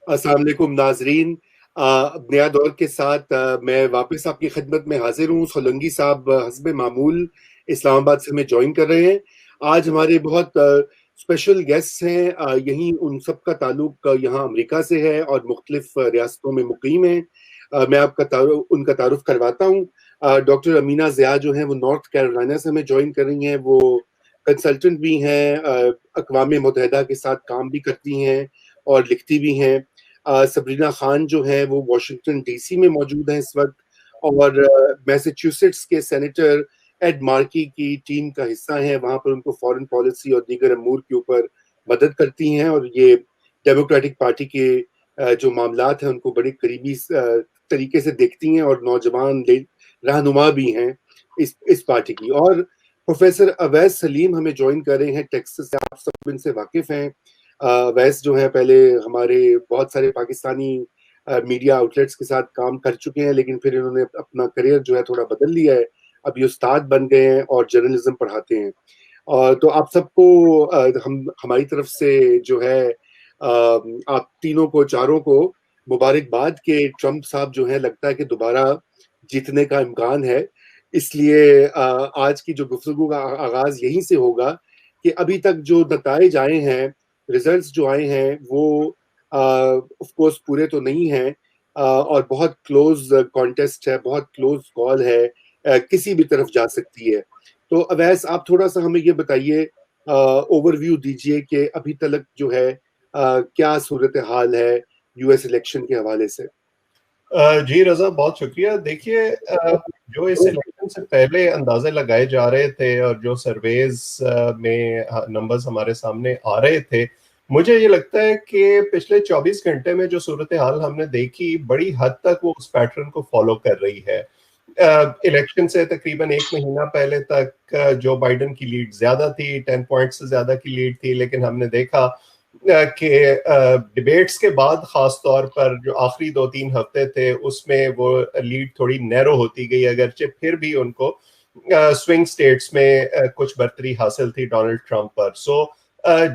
السلام علیکم ناظرین. نیا دور کے ساتھ میں واپس آپ کی خدمت میں حاضر ہوں. سولنگی صاحب حسب معمول اسلام آباد سے ہمیں جوائن کر رہے ہیں. آج ہمارے بہت اسپیشل گیسٹ ہیں. یہیں ان سب کا تعلق یہاں امریکہ سے ہے اور مختلف ریاستوں میں مقیم ہیں. میں آپ کا ان کا تعارف کرواتا ہوں. ڈاکٹر امینہ ضیاء جو ہیں وہ نارتھ کیرولائنا سے ہمیں جوائن کر رہی ہیں. وہ کنسلٹنٹ بھی ہیں, اقوام متحدہ کے ساتھ کام بھی کرتی ہیں اور لکھتی بھی ہیں. سبرینا خان جو ہیں وہ واشنگٹن ڈی سی میں موجود ہیں اس وقت, اور میساچیوسیٹس کے سینیٹر ایڈ مارکی کی ٹیم کا حصہ ہیں. وہاں پر ان کو فارن پالیسی اور دیگر امور کے اوپر مدد کرتی ہیں, اور یہ ڈیموکریٹک پارٹی کے جو معاملات ہیں ان کو بڑے قریبی طریقے سے دیکھتی ہیں, اور نوجوان رہنما بھی ہیں اس پارٹی کی. اور پروفیسر اویس سلیم ہمیں جوائن کر رہے ہیں ٹیکساس سے. آپ سب ان سے واقف ہیں. ویس جو ہے پہلے ہمارے بہت سارے پاکستانی میڈیا آؤٹلیٹس کے ساتھ کام کر چکے ہیں, لیکن پھر انہوں نے اپنا کریئر جو ہے تھوڑا بدل لیا ہے. اب یہ استاد بن گئے ہیں اور جرنلزم پڑھاتے ہیں. تو آپ سب کو ہماری طرف سے جو ہے آپ تینوں کو چاروں کو مبارکباد کہ ٹرمپ صاحب جو ہیں لگتا ہے کہ دوبارہ جیتنے کا امکان ہے. اس لیے آج کی جو گفتگو کا آغاز یہیں سے ہوگا کہ ابھی تک جو نتائج آئے ہیں, ریزلٹس جو آئے ہیں وہ آف کورس پورے تو نہیں ہیں, اور بہت کلوز کانٹیسٹ ہے, بہت کلوز کال ہے, کسی بھی طرف جا سکتی ہے. تو اویس آپ تھوڑا سا ہمیں یہ بتائیے, اوور ویو دیجئے کہ ابھی تک جو ہے کیا صورتحال ہے یو ایس الیکشن کے حوالے سے. جی رضا, بہت شکریہ. دیکھیے, جو اس الیکشن سے پہلے اندازے لگائے جا رہے تھے اور جو سرویز میں نمبرز ہمارے سامنے آ رہے تھے, مجھے یہ لگتا ہے کہ پچھلے 24 گھنٹے میں جو صورتحال ہم نے دیکھی بڑی حد تک وہ اس پیٹرن کو فالو کر رہی ہے. الیکشن سے تقریباً 1 مہینہ پہلے تک جو بائیڈن کی لیڈ زیادہ تھی, 10 پوائنٹ سے زیادہ کی لیڈ تھی, لیکن ہم نے دیکھا کہ ڈیبیٹس کے بعد خاص طور پر جو آخری 2-3 ہفتے تھے اس میں وہ لیڈ تھوڑی نیرو ہوتی گئی, اگرچہ پھر بھی ان کو سوئنگ سٹیٹس میں کچھ برتری حاصل تھی ڈونلڈ ٹرمپ پر. سو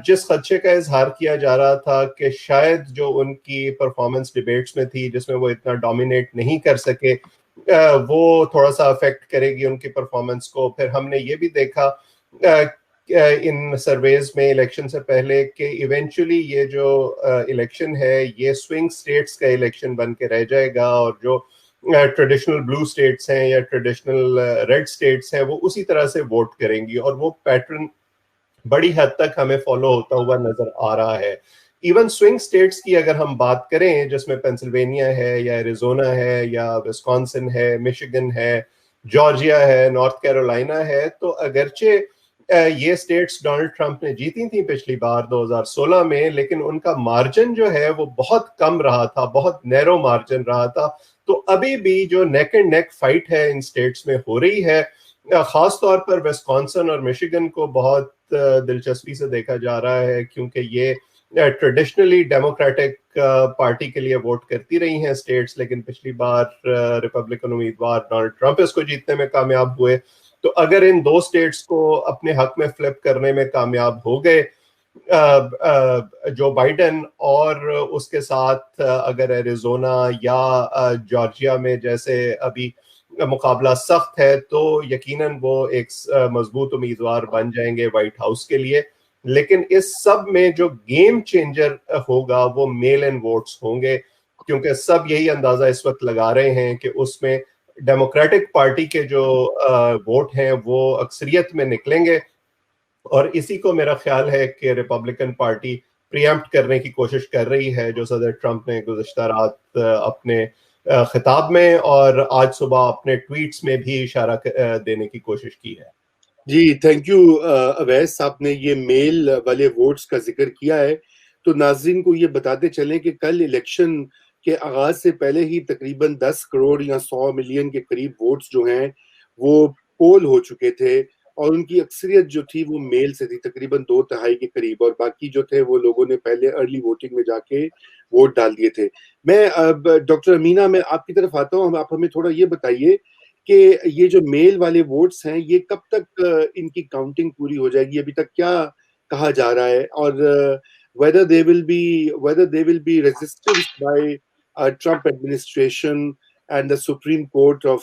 جس خدشے کا اظہار کیا جا رہا تھا کہ شاید جو ان کی پرفارمنس ڈیبیٹس میں تھی جس میں وہ اتنا ڈومینیٹ نہیں کر سکے, وہ تھوڑا سا افیکٹ کرے گی ان کی پرفارمنس کو. پھر ہم نے یہ بھی دیکھا ان سرویز میں الیکشن سے پہلے کہ ایونچولی یہ جو الیکشن ہے یہ سوئنگ سٹیٹس کا الیکشن بن کے رہ جائے گا, اور جو ٹریڈیشنل بلو سٹیٹس ہیں یا ٹریڈیشنل ریڈ سٹیٹس ہیں وہ اسی طرح سے ووٹ کریں گی, اور وہ پیٹرن بڑی حد تک ہمیں فالو ہوتا ہوا نظر آ رہا ہے. ایون سوئنگ سٹیٹس کی اگر ہم بات کریں جس میں پینسلوینیا ہے یا ایریزونا ہے یا وسکانسن ہے, مشیگن ہے, جارجیا ہے, نارتھ کیرولائنا ہے, تو اگرچہ یہ سٹیٹس ڈونلڈ ٹرمپ نے جیتی تھیں پچھلی بار 2016 میں, لیکن ان کا مارجن جو ہے وہ بہت کم رہا تھا, بہت نیرو مارجن رہا تھا. تو ابھی بھی جو نیک اینڈ نیک فائٹ ہے ان سٹیٹس میں ہو رہی ہے. خاص طور پر وسکانسن اور میشیگن کو بہت دلچسپی سے دیکھا جا رہا ہے, کیونکہ یہ ٹریڈیشنلی ڈیموکریٹک پارٹی کے لیے ووٹ کرتی رہی ہیں سٹیٹس, لیکن پچھلی بار ریپبلکن امیدوار ڈونلڈ ٹرمپ اس کو جیتنے میں کامیاب ہوئے. تو اگر ان 2 سٹیٹس کو اپنے حق میں فلپ کرنے میں کامیاب ہو گئے جو بائیڈن, اور اس کے ساتھ اگر ایریزونا یا جارجیا میں جیسے ابھی مقابلہ سخت ہے, تو یقیناً وہ ایک مضبوط امیدوار بن جائیں گے وائٹ ہاؤس کے لیے. لیکن اس سب میں جو گیم چینجر ہوگا وہ میل اینڈ ووٹس ہوں گے, کیونکہ سب یہی اندازہ اس وقت لگا رہے ہیں کہ اس میں ڈیموکریٹک پارٹی کے جو ووٹ ہیں وہ اکثریت میں نکلیں گے, اور اسی کو میرا خیال ہے کہ ریپبلکن پارٹی پریمپٹ کرنے کی کوشش کر رہی ہے, جو صدر ٹرمپ نے گزشتہ رات اپنے خطاب میں اور آج صبح اپنے ٹویٹس میں بھی اشارہ دینے کی کوشش کی ہے. جی تھینک یو اویس, آپ نے یہ میل والے ووٹس کا ذکر کیا ہے. تو ناظرین کو یہ بتاتے چلیں کہ کل الیکشن کے آغاز سے پہلے ہی تقریباً 10 کروڑ یا 100 ملین کے قریب ووٹس جو ہیں وہ پول ہو چکے تھے, اور ان کی اکثریت جو تھی وہ میل سے تھی, تقریباً 2/3 کے قریب, اور باقی جو تھے وہ لوگوں نے پہلے ارلی ووٹنگ میں جا کے ووٹ ڈال دیے تھے. میں ڈاکٹر امینہ میں آپ کی طرف آتا ہوں, آپ ہمیں تھوڑا یہ بتائیے کہ یہ جو میل والے ووٹس ہیں یہ کب تک ان کی کاؤنٹنگ پوری ہو جائے گی؟ ابھی تک کیا کہا جا رہا ہے, اور whether they will be resistance by Trump administration and the Supreme Court of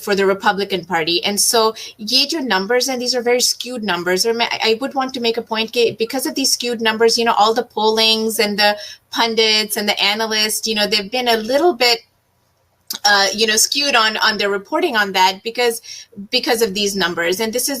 for the Republican Party. And so ye jo numbers, and these are very skewed numbers, or I would want to make a point that because of these skewed numbers, you know, all the pollings and the pundits and the analysts, you know, they've been a little bit you know, skewed on their reporting on that because of these numbers. And this is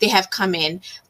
they have come in.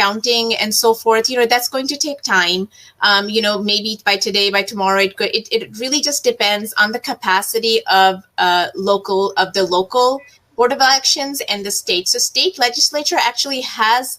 counting and so forth, you know, that's going to take time. You know, maybe by today, by tomorrow, it really just depends on the capacity of the local Board of Elections and the state. So state legislature actually has,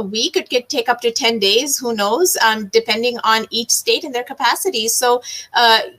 a week, it could take up to 10 days, who knows, depending on each state and their capacity. So,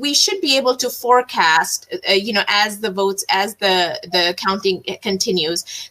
we should be able to forecast, you know, as the votes, as the counting continues.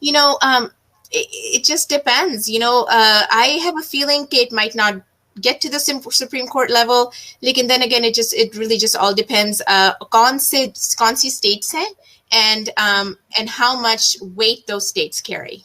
you know, it just depends, you know. I have a feeling it might not get to the Supreme Court level, lekin then again it really just all depends kaun si states hain and how much weight those states carry.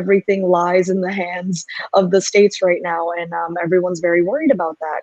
Everything lies in the hands of the states right now, and everyone's very worried about that.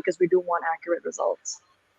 because we do want accurate results.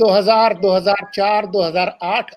2000, 2004, 2008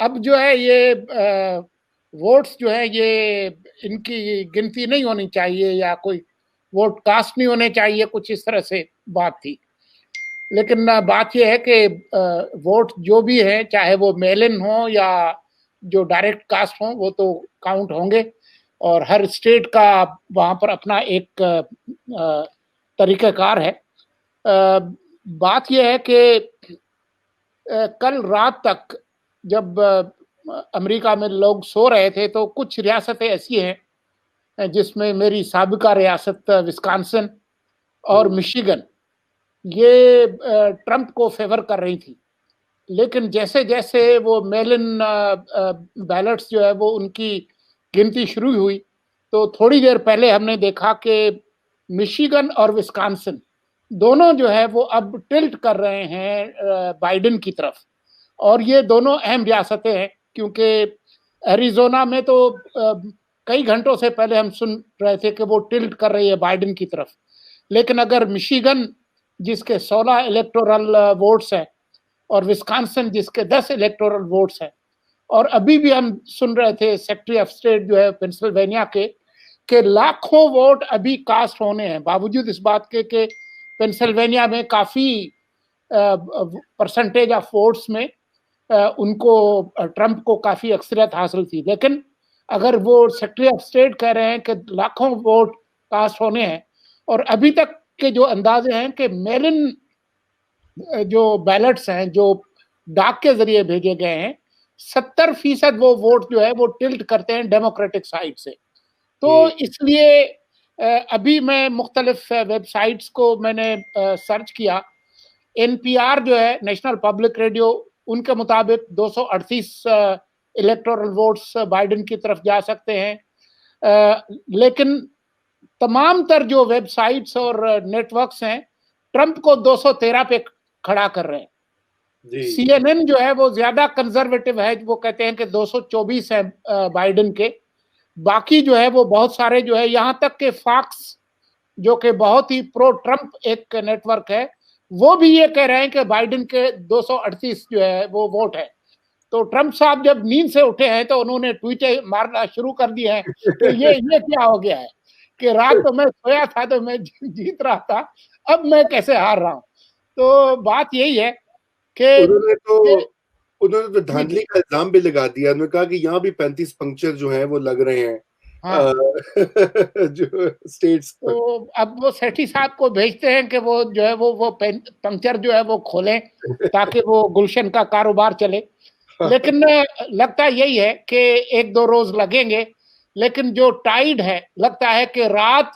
اب جو ہے یہ votes جو ہے یہ ان کی گنتی نہیں ہونی چاہیے یا کوئی ووٹ کاسٹ نہیں ہونے چاہیے، کچھ اس طرح سے بات تھی. لیکن بات یہ ہے کہ ووٹ جو بھی ہیں چاہے وہ میل ان ہوں یا جو ڈائریکٹ کاسٹ ہوں وہ تو کاؤنٹ ہوں گے، اور ہر اسٹیٹ کا وہاں پر اپنا ایک طریقہ کار ہے. بات یہ ہے کہ کل رات تک جب امریکہ میں لوگ سو رہے تھے تو کچھ ریاستیں ایسی ہیں جس میں میری سابقہ ریاست وسکانسن اور مشیگن یہ ٹرمپ کو فیور کر رہی تھی، لیکن جیسے جیسے وہ میل ان بیلٹس جو ہے وہ ان کی گنتی شروع ہوئی تو تھوڑی دیر پہلے ہم نے دیکھا کہ مشیگن اور وسکانسن دونوں جو ہے وہ اب ٹلٹ کر رہے ہیں بائیڈن کی طرف، اور یہ دونوں اہم ریاستیں ہیں کیونکہ ایریزونا میں تو کئی گھنٹوں سے پہلے ہم سن رہے تھے کہ وہ ٹلٹ کر رہی ہے بائیڈن کی طرف، لیکن اگر مشیگن جس کے 16 الیکٹورل ووٹس ہیں اور وسکانسن جس کے 10 الیکٹورل ووٹس ہیں، اور ابھی بھی ہم سن رہے تھے سیکرٹری آف اسٹیٹ جو ہے پینسلوینیا کے کہ لاکھوں ووٹ ابھی کاسٹ ہونے ہیں، باوجود اس بات کے کہ پینسلوینیا میں کافی پرسنٹیج آف ووٹس میں ان کو ٹرمپ کو کافی اکثریت حاصل تھی. لیکن اگر وہ سیکرٹری آف اسٹیٹ کہہ رہے ہیں کہ لاکھوں ووٹ کاسٹ ہونے ہیں، اور ابھی تک کے جو اندازے ہیں کہ میلن جو بیلٹس ہیں جو ڈاک کے ذریعے بھیجے گئے ہیں 70% وہ ووٹ جو ہے وہ ٹلٹ کرتے ہیں ڈیموکریٹک سائڈ سے. تو اس لیے ابھی میں مختلف ویب سائٹس کو میں نے سرچ کیا، NPR جو ہے نیشنل پبلک ریڈیو، ان کے مطابق 238 الیکٹورل ووٹس بائیڈن کی طرف جا سکتے ہیں، لیکن تمام تر جو ویب سائٹس اور نیٹ ورکس ہیں ٹرمپ کو 213 پہ کھڑا کر رہے ہیں. CNN جو ہے وہ زیادہ کنزرویٹو ہے، وہ کہتے ہیں کہ 224 ہیں بائیڈن کے، باقی جو ہے وہ بہت سارے جو ہے یہاں تک کہ فاکس جو کہ بہت ہی پرو ٹرمپ ایک نیٹ ورک ہے وہ بھی یہ کہہ رہے ہیں کہ بائیڈن کے 238 جو ہے وہ ووٹ ہے. تو ٹرمپ صاحب جب نیند سے اٹھے ہیں تو انہوں نے ٹویٹیں مارنا شروع کر دی ہیں کہ یہ کیا ہو گیا ہے کہ رات تو میں سویا تھا تو میں جیت رہا تھا، اب میں کیسے ہار رہا ہوں. تو بات یہی ہے کہ انہوں نے تو دھاندلی کا الزام بھی لگا دیا، انہوں نے کہا کہ یہاں بھی 35 پنکچر جو ہیں وہ لگ رہے ہیں جو اسٹیٹس پر. تو اب وہ سیٹھی صاحب کو بھیجتے ہیں کہ وہ جو ہے وہ پنکچر جو ہے وہ کھولیں تاکہ وہ گلشن کا کاروبار چلے. لیکن لگتا یہی ہے کہ 1-2 روز لگیں گے، لیکن جو ٹائیڈ ہے لگتا ہے کہ رات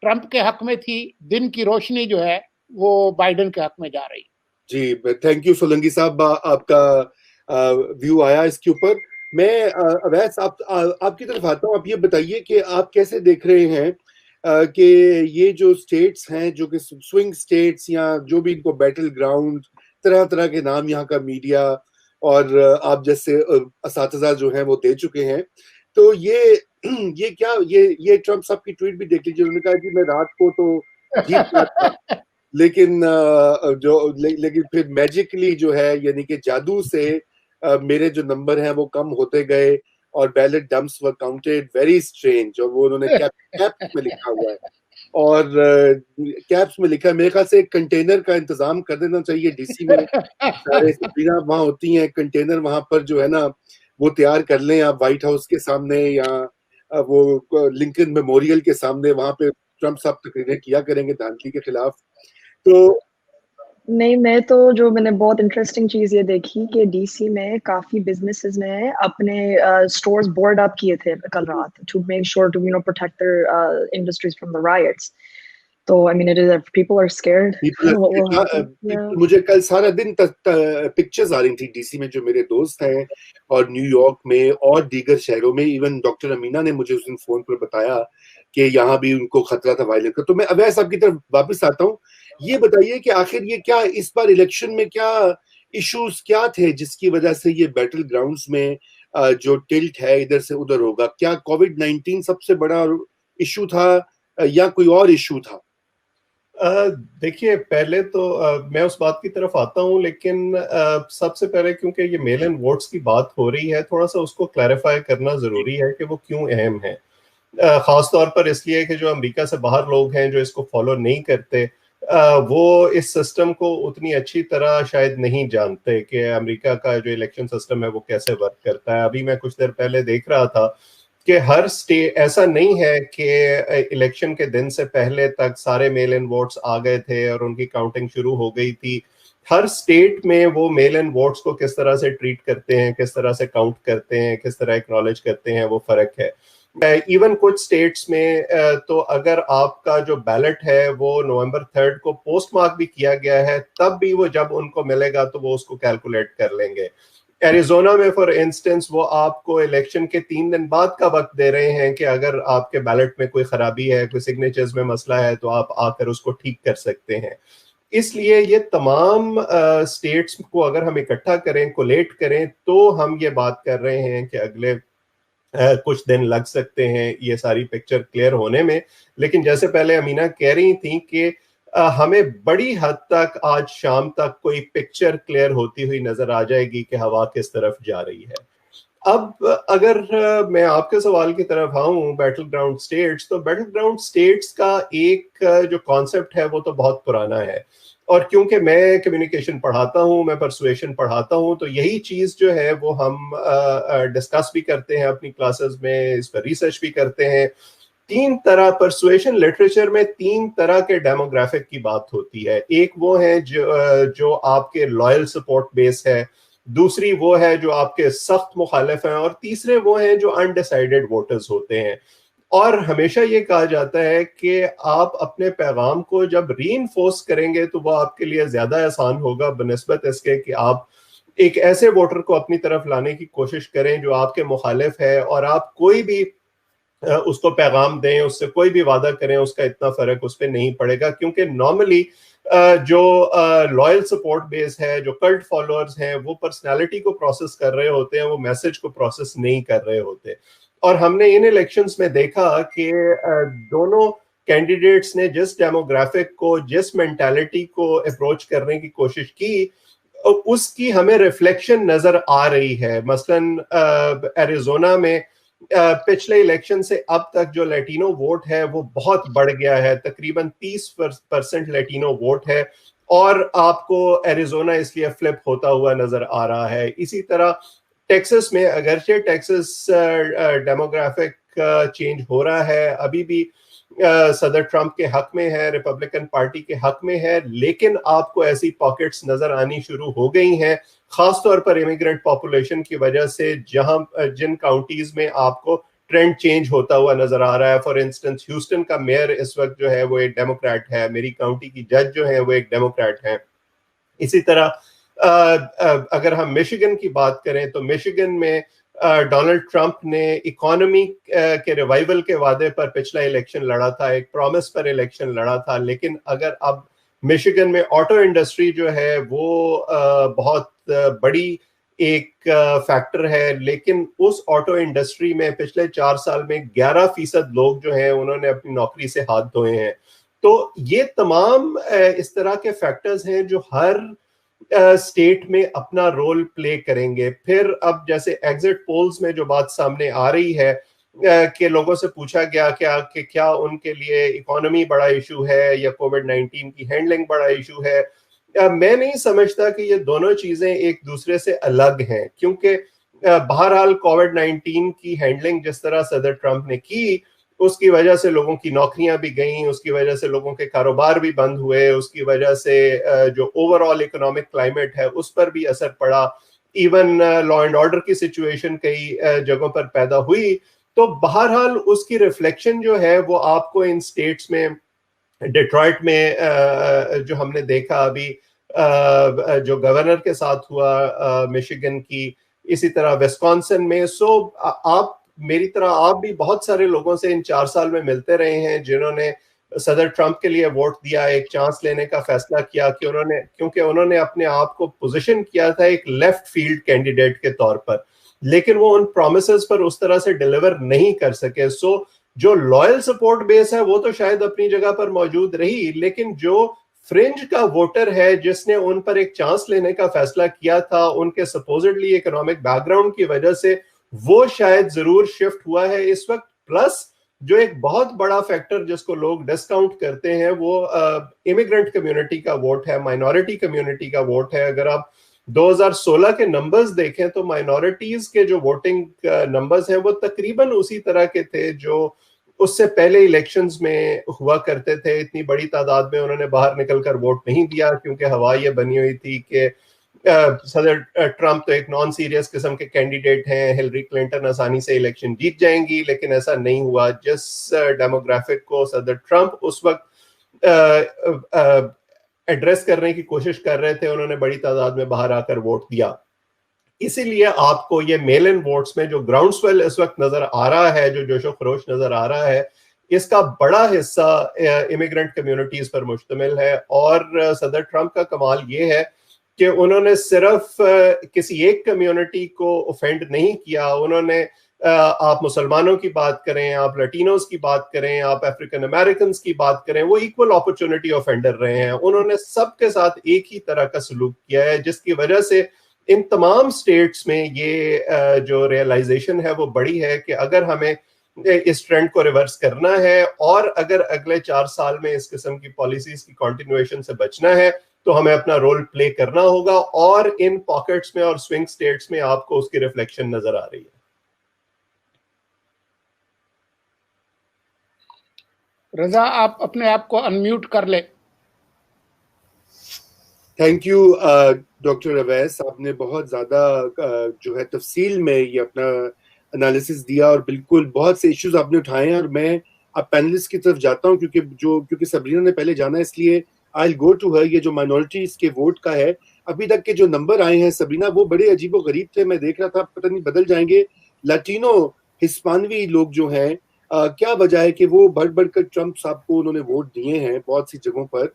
ٹرمپ کے حق میں تھی، دن کی روشنی جو ہے وہ بائیڈن کے حق میں جا رہی. جی تھینک یو سولنگی صاحب، آپ کا ویو آیا اس کے اوپر. میں اویس آپ کی طرف آتا ہوں. آپ یہ بتائیے کہ آپ کیسے دیکھ رہے ہیں کہ یہ جو اسٹیٹس ہیں جو کہ سوئنگ اسٹیٹس یا جو بھی ان کو بیٹل گراؤنڈ طرح طرح کے نام یہاں کا میڈیا اور آپ جیسے اساتذہ جو ہیں وہ دے چکے ہیں، تو یہ کیا یہ ٹرمپ صاحب کی ٹویٹ بھی دیکھ لیجیے، انہوں نے کہا کہ میں رات کو تو جیت رہا تھا لیکن پھر میجیکلی جو ہے یعنی کہ جادو سے میرے جو نمبر ہیں وہ کم ہوتے گئے اور بیلٹ ڈمپس ور کاؤنٹڈ ویری اسٹرینج، اور وہ انہوں نے کیپس میں لکھا ہوا ہے، اور کیپس میں لکھا ہے. میرے خیال سے ایک کنٹینر کا انتظام کر دینا چاہیے ڈی سی میں، سارے سفیرہ وہاں ہوتی ہیں، کنٹینر وہاں پر جو ہے نا وہ تیار کر لیں آپ وائٹ ہاؤس کے سامنے یا وہ لنکن میموریل کے سامنے، وہاں پہ ٹرمپ صاحب تقریریں کیا کریں گے دھاندلی کے خلاف. تو نہیں، میں نے بہت انٹرسٹنگ چیز یہ دیکھی کہ ڈی سی میں کافی بزنسز نے اپنے اسٹورز بورڈ اپ کیے تھے کل رات to make sure to protect their industries from the rights. تو I mean, people are scared. مجھے کل سارا دن پکچرز آ رہی تھی ڈی سی میں، جو میرے دوست ہیں اور نیو یارک میں اور دیگر شہروں میں، ایون ڈاکٹر امینا نے مجھے اس دن فون پر بتایا کہ یہاں بھی ان کو خطرہ تھا وائلنس کا. تو میں اویس صاحب کی طرف واپس آتا ہوں. یہ بتائیے کہ آخر یہ کیا اس بار الیکشن میں کیا ایشوز کیا تھے جس کی وجہ سے یہ بیٹل گراؤنڈز میں جو ٹلٹ ہے ادھر سے ادھر ہوگا؟ کیا کووڈ 19 سب سے بڑا ایشو تھا یا کوئی اور ایشو تھا؟ دیکھیے پہلے تو میں اس بات کی طرف آتا ہوں، لیکن سب سے پہلے کیونکہ یہ میل ان ووٹس کی بات ہو رہی ہے، تھوڑا سا اس کو کلیریفائی کرنا ضروری ہے کہ وہ کیوں اہم ہے، خاص طور پر اس لیے کہ جو امریکہ سے باہر لوگ ہیں جو اس کو فالو نہیں کرتے، وہ اس سسٹم کو اتنی اچھی طرح شاید نہیں جانتے کہ امریکہ کا جو الیکشن سسٹم ہے وہ کیسے ورک کرتا ہے. ابھی میں کچھ دیر پہلے دیکھ رہا تھا کہ ہر اسٹیٹ ایسا نہیں ہے کہ الیکشن کے دن سے پہلے تک سارے میل ان ووٹس آ گئے تھے اور ان کی کاؤنٹنگ شروع ہو گئی تھی. ہر اسٹیٹ میں وہ میل ان ووٹس کو کس طرح سے ٹریٹ کرتے ہیں، کس طرح سے کاؤنٹ کرتے ہیں، کس طرح اکنالج کرتے ہیں، وہ فرق ہے. ایون کچھ اسٹیٹس میں تو اگر آپ کا جو بیلٹ ہے وہ نومبر 3 کو پوسٹ مارک بھی کیا گیا ہے، تب بھی وہ جب ان کو ملے گا تو وہ اس کو کیلکولیٹ کر لیں گے. ایریزونا میں فار انسٹنس وہ آپ کو الیکشن کے 3 دن بعد کا وقت دے رہے ہیں کہ اگر آپ کے بیلٹ میں کوئی خرابی ہے، کوئی سگنیچرز میں مسئلہ ہے تو آپ آ کر اس کو ٹھیک کر سکتے ہیں. اس لیے یہ تمام اسٹیٹس کو اگر ہم اکٹھا کریں، کولیٹ کریں، تو ہم یہ بات کر رہے ہیں کہ اگلے کچھ دن لگ سکتے ہیں یہ ساری پکچر کلیئر ہونے میں. لیکن جیسے پہلے امینہ کہہ رہی تھیں کہ ہمیں بڑی حد تک آج شام تک کوئی پکچر کلیئر ہوتی ہوئی نظر آ جائے گی کہ ہوا کس طرف جا رہی ہے. اب اگر میں آپ کے سوال کی طرف آؤں بیٹل گراؤنڈ اسٹیٹس، تو بیٹل گراؤنڈ اسٹیٹس کا ایک جو کانسیپٹ ہے وہ تو بہت پرانا ہے، اور کیونکہ میں کمیونیکیشن پڑھاتا ہوں، میں پرسویشن پڑھاتا ہوں، تو یہی چیز جو ہے وہ ہم ڈسکس بھی کرتے ہیں اپنی کلاسز میں، اس پر ریسرچ بھی کرتے ہیں. 3 طرح پرسویشن لٹریچر میں 3 طرح کے ڈیموگرافک کی بات ہوتی ہے. ایک وہ ہے جو آپ کے لائل سپورٹ بیس ہے، دوسری وہ ہے جو آپ کے سخت مخالف ہیں، اور تیسرے وہ ہیں جو انڈیسائیڈڈ ووٹرز ہوتے ہیں. اور ہمیشہ یہ کہا جاتا ہے کہ آپ اپنے پیغام کو جب ری انفورس کریں گے تو وہ آپ کے لیے زیادہ آسان ہوگا بنسبت اس کے کہ آپ ایک ایسے ووٹر کو اپنی طرف لانے کی کوشش کریں جو آپ کے مخالف ہے، اور آپ کوئی بھی اس کو پیغام دیں، اس سے کوئی بھی وعدہ کریں، اس کا اتنا فرق اس پہ نہیں پڑے گا. کیونکہ نارملی جو لائل سپورٹ بیس ہے، جو کلٹ فالوورز ہیں، وہ پرسنالٹی کو پروسیس کر رہے ہوتے ہیں، وہ میسج کو پروسیس نہیں کر رہے ہوتے. اور ہم نے ان الیکشنز میں دیکھا کہ دونوں کینڈیڈیٹس نے جس ڈیموگرافک کو، جس مینٹالٹی کو اپروچ کرنے کی کوشش کی، اس کی ہمیں ریفلیکشن نظر آ رہی ہے. مثلاً ایریزونا میں پچھلے الیکشن سے اب تک جو لیٹینو ووٹ ہے وہ بہت بڑھ گیا ہے، تقریباً 30% لیٹینو ووٹ ہے، اور آپ کو ایریزونا اس لیے فلپ ہوتا ہوا نظر آ رہا ہے. اسی طرح ٹیکسس میں، اگرچہ ٹیکسس ڈیموگرافک چینج ہو رہا ہے، ابھی بھی صدر ٹرمپ کے حق میں ہے، ریپبلکن پارٹی کے حق میں ہے، لیکن آپ کو ایسی پاکٹس نظر آنی شروع ہو گئی ہیں، خاص طور پر امیگرینٹ پاپولیشن کی وجہ سے، جن کاؤنٹیز میں آپ کو ٹرینڈ چینج ہوتا ہوا نظر آ رہا ہے. فار انسٹنس ہیوسٹن کا میئر اس وقت جو ہے وہ ایک ڈیموکریٹ ہے، میری کاؤنٹی کی جج جو ہے وہ ایک ڈیموکریٹ ہے. اسی طرح اگر ہم میشیگن کی بات کریں تو میشیگن میں ڈونلڈ ٹرمپ نے اکانومی کے ریوائول کے وعدے پر پچھلا الیکشن لڑا تھا، ایک پرومس پر الیکشن لڑا تھا. لیکن اگر اب میشیگن میں آٹو انڈسٹری جو ہے وہ بہت بڑی ایک فیکٹر ہے، لیکن اس آٹو انڈسٹری میں پچھلے 4 سال میں 11% لوگ جو ہیں انہوں نے اپنی نوکری سے ہاتھ دھوئے ہیں. تو یہ تمام اس طرح کے فیکٹرز ہیں جو ہر اسٹیٹ میں اپنا رول پلے کریں گے. پھر اب جیسے ایگزٹ پولز میں جو بات سامنے آ رہی ہے کہ لوگوں سے پوچھا گیا کہ کیا ان کے لیے اکانومی بڑا ایشو ہے یا کووڈ-19 کی ہینڈلنگ بڑا ایشو ہے، میں نہیں سمجھتا کہ یہ دونوں چیزیں ایک دوسرے سے الگ ہیں. کیونکہ بہرحال کووڈ-19 کی ہینڈلنگ جس طرح صدر ٹرمپ نے کی، اس کی وجہ سے لوگوں کی نوکریاں بھی گئیں، اس کی وجہ سے لوگوں کے کاروبار بھی بند ہوئے، اس کی وجہ سے جو اوور آل اکنامک کلائمیٹ ہے اس پر بھی اثر پڑا. ایون لا اینڈ آرڈر کی سچویشن کئی جگہوں پر پیدا ہوئی. تو بہرحال اس کی ریفلیکشن جو ہے وہ آپ کو ان اسٹیٹس میں، ڈیٹرائٹ میں جو ہم نے دیکھا ابھی جو گورنر کے ساتھ ہوا میشیگن کی، اسی طرح وسکانسن میں. سو آپ میری طرح آپ بھی بہت سارے لوگوں سے ان 4 سال میں ملتے رہے ہیں جنہوں نے صدر ٹرمپ کے لیے ووٹ دیا، ایک چانس لینے کا فیصلہ کیا کہ کیونکہ انہوں نے اپنے آپ کو پوزیشن کیا تھا ایک لیفٹ فیلڈ کینڈیڈیٹ کے طور پر، لیکن وہ ان پرومسز پر اس طرح سے ڈیلیور نہیں کر سکے. سو جو لائل سپورٹ بیس ہے وہ تو شاید اپنی جگہ پر موجود رہی, لیکن جو فرنج کا ووٹر ہے جس نے ان پر ایک چانس لینے کا فیصلہ کیا تھا ان کے سپوزڈلی اکنامک بیک گراؤنڈ کی وجہ سے, وہ شاید ضرور شفٹ ہوا ہے اس وقت. پلس جو ایک بہت بڑا فیکٹر جس کو لوگ ڈسکاؤنٹ کرتے ہیں وہ امیگرنٹ کمیونٹی کا ووٹ ہے, مائنورٹی کمیونٹی کا ووٹ ہے. اگر آپ 2016 کے نمبرز دیکھیں تو مائنورٹیز کے جو ووٹنگ نمبرز ہیں وہ تقریباً اسی طرح کے تھے جو اس سے پہلے الیکشنز میں ہوا کرتے تھے. اتنی بڑی تعداد میں انہوں نے باہر نکل کر ووٹ نہیں دیا کیونکہ ہوا یہ بنی ہوئی تھی کہ صدر ٹرمپ تو ایک نان سیریس قسم کے کینڈیڈیٹ ہیں, ہلری کلنٹن آسانی سے الیکشن جیت جائیں گی, لیکن ایسا نہیں ہوا. جس ڈیموگرافک کو صدر ٹرمپ اس وقت ایڈریس کرنے کی کوشش کر رہے تھے انہوں نے بڑی تعداد میں باہر آ کر ووٹ دیا. اسی لیے آپ کو یہ میل ان ووٹس میں جو گراؤنڈ سویل اس وقت نظر آ رہا ہے, جو جوش و خروش نظر آ رہا ہے, اس کا بڑا حصہ امیگرنٹ کمیونٹیز پر مشتمل ہے. اور صدر ٹرمپ کا کمال یہ ہے کہ انہوں نے صرف کسی ایک کمیونٹی کو اوفینڈ نہیں کیا, انہوں نے آپ مسلمانوں کی بات کریں, آپ لٹینوز کی بات کریں, آپ افریقن امریکنز کی بات کریں, وہ ایکول اپرچونٹی اوفینڈر رہے ہیں. انہوں نے سب کے ساتھ ایک ہی طرح کا سلوک کیا ہے, جس کی وجہ سے ان تمام سٹیٹس میں یہ جو ریئلائزیشن ہے وہ بڑی ہے کہ اگر ہمیں اس ٹرینڈ کو ریورس کرنا ہے اور اگر اگلے 4 سال میں اس قسم کی پالیسیز کی کنٹینویشن سے بچنا ہے تو ہمیں اپنا رول پلے کرنا ہوگا. اور ان پاکٹس میں اور سوئنگ سٹیٹس میں آپ کو اس کی ریفلیکشن نظر آ رہی ہے. رضا آپ اپنے آپ کو انمیوٹ کر لیں. تھینک یو ڈاکٹر اویس, آپ نے بہت زیادہ جو ہے تفصیل میں یہ اپنا انالیسس دیا اور بالکل بہت سے ایشوز آپ نے اٹھائے ہیں. اور میں اب پینلسٹ کی طرف جاتا ہوں کیونکہ سبرینا نے پہلے جانا ہے, اس لیے آئی گو ٹو ہر. یہ جو مائنورٹیز کے ووٹ کا ہے ابھی تک کے جو نمبر آئے ہیں سبرینا وہ بڑے عجیب و غریب تھے. میں دیکھ رہا تھا, پتہ نہیں بدل جائیں گے. لاٹینو ہسپانوی لوگ جو ہیں کیا وجہ ہے کہ وہ بڑھ بڑھ کر ٹرمپ صاحب کو انہوں نے ووٹ دیے ہیں بہت سی جگہوں پر,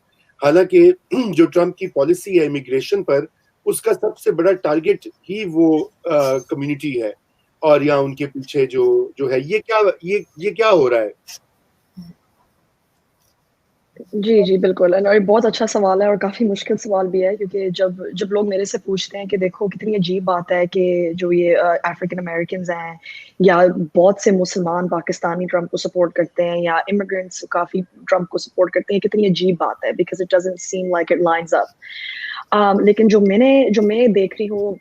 حالانکہ جو ٹرمپ کی پالیسی ہے امیگریشن پر اس کا سب سے بڑا ٹارگٹ ہی وہ کمیونٹی ہے, اور یا ان کے پیچھے جو ہے یہ کیا ہو رہا ہے؟ جی جی بالکل, اور یہ بہت اچھا سوال ہے اور کافی مشکل سوال بھی ہے, کیونکہ جب لوگ میرے سے پوچھتے ہیں کہ دیکھو کتنی عجیب بات ہے کہ جو یہ افریقن امریکنز ہیں یا بہت سے مسلمان پاکستانی ٹرمپ کو سپورٹ کرتے ہیں یا امیگرینٹس کافی ٹرمپ کو سپورٹ کرتے ہیں, کتنی عجیب بات ہے, because it doesn't seem like it lines up. لیکن جو میں دیکھ رہی ہوں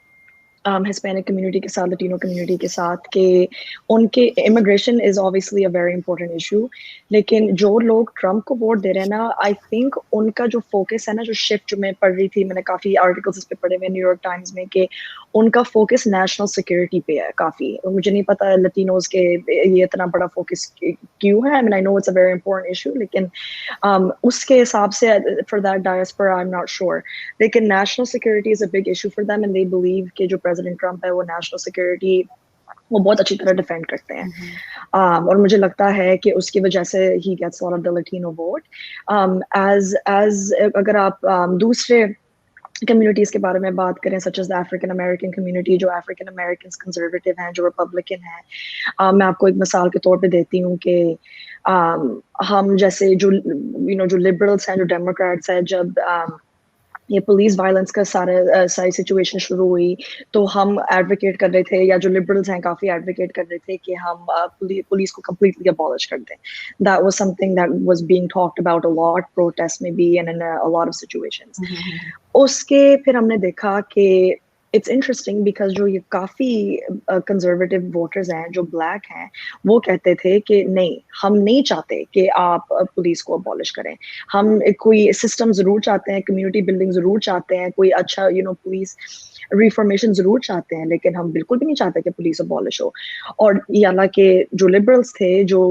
ہسپینک کمیونٹی کے ساتھ, لٹینو کمیونٹی کے ساتھ, کہ ان کے immigration is obviously a very important issue, لیکن جو لوگ ٹرمپ کو ووٹ دے رہے ہیں نا, آئی تھنک ان کا جو فوکس ہے نا, جو شفٹ جو میں پڑھ رہی تھی, میں نے کافی آرٹیکلس اس پہ پڑھے ہوئے نیو یارک ٹائمز میں, کہ ان کا فوکس نیشنل سیکورٹی پہ ہے کافی. مجھے نہیں پتا لٹینوز کے یہ اتنا بڑا فوکس کیوں ہے, I know it's a very important issue, لیکن اس کے حساب سے for that diaspora I am not sure, لیکن national security is a big issue for them and they believe کہ جو پریزیڈنٹ ٹرمپ ہے وہ نیشنل سیکورٹی وہ بہت اچھی طرح ڈیفینڈ کرتے ہیں. اور مجھے لگتا ہے کہ اس کی وجہ سے ہی gets all of the Latino vote. As اگر آپ دوسرے کمیونٹیز کے بارے میں بات کریں, such as the African American community, جو افریقن امریکنز کنزرویٹو ہیں, جو ریپبلکن ہیں, میں آپ کو ایک مثال کے طور پہ دیتی ہوں کہ ہم جیسے جو لبرلس ہیں, جو ڈیموکریٹس ہیں, جب یہ پولیس وائلنس کا ساری سچویشن شروع ہوئی تو ہم ایڈوکیٹ کر رہے تھے, یا جو لبرلز ہیں کافی ایڈوکیٹ کر رہے تھے کہ ہم پولیس کو کمپلیٹلی ابالش کر دیں. That was something that was being talked about a lot, protest میں بھی and in a lot of situations. اس کے پھر ہم نے دیکھا کہ اٹس انٹرسٹنگ بیکاز جو یہ کافی کنزرویٹو ووٹرز ہیں جو بلیک ہیں, وہ کہتے تھے کہ نہیں, ہم نہیں چاہتے کہ آپ پولیس کو ابالش کریں, ہم کوئی سسٹم ضرور چاہتے ہیں, کمیونٹی بلڈنگ ضرور چاہتے ہیں, کوئی اچھا پولیس ریفارمیشن ضرور چاہتے ہیں, لیکن ہم بالکل بھی نہیں چاہتے کہ پولیس ابالش ہو. اور حالانکہ جو لبرلس تھے جو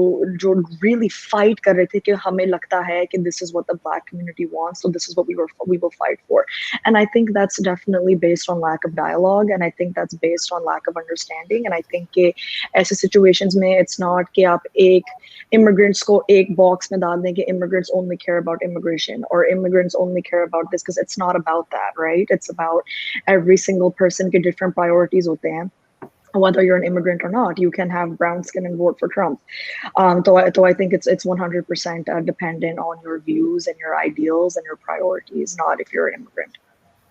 ریئلی فائٹ کر رہے تھے کہ ہمیں لگتا ہے کہ this is what the black community wants, so this is what we will fight for. And I think that's definitely based on lack of dialogue, and I think that's based on lack of understanding. And I think کہ ایسے situations میں it's not کہ آپ ایک immigrants کو ایک box میں ڈال دیں کہ immigrants only care about immigration or immigrants only care about this, because it's not about that, right? It's about every single person کے different priorities ہوتے ہیں. whether you're an immigrant or not, you can have brown skin and vote for Trump. So I think it's 100% dependent on your views and your ideals and your priorities, not if you're an immigrant.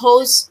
host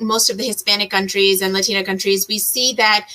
most of the Hispanic countries and Latino countries, we see that,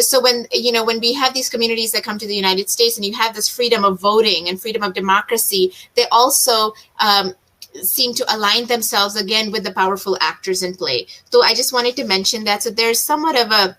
So when we have these communities that come to the United States and you have this freedom of voting and freedom of democracy, they also seem to align themselves again with the powerful actors in play. So I just wanted to mention that. So there's somewhat of a,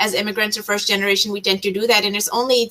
as immigrants or first generation, we tend to do that, and it's only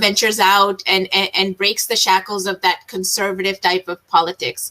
ventures out and breaks the shackles of that conservative type of politics.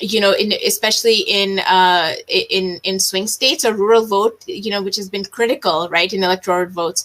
You know, especially in swing states or rural vote, you know, which has been critical, right, in electoral votes.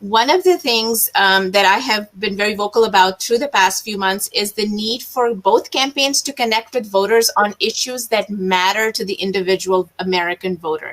one of the things that I have been very vocal about through the past few months is the need for both campaigns to connect with voters on issues that matter to the individual American voter.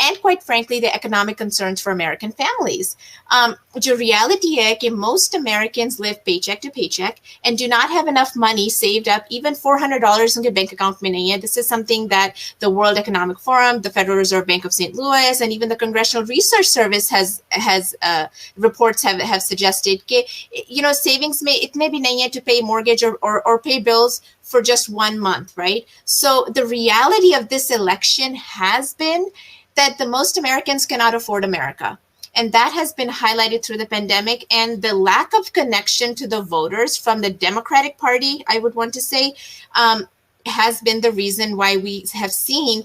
and quite frankly, the economic concerns for American families. The reality is that most Americans live paycheck to paycheck and do not have enough money saved up, even $400 in their bank account. This is something that the World Economic Forum, the Federal Reserve Bank of St. Louis, and even the Congressional Research Service has reports have suggested that, you know, savings may itne bhi nahi hai to pay mortgage or pay bills for just 1 month, right? So the reality of this election has been that the most Americans cannot afford America. And that has been highlighted through the pandemic, and the lack of connection to the voters from the Democratic Party, I would want to say, has been the reason why we have seen,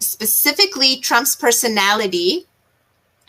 specifically Trump's personality,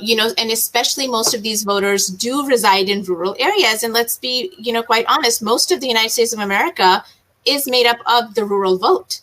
You know, and especially most of these voters do reside in rural areas. And let's be, you know, quite honest, most of the United States of America is made up of the rural vote.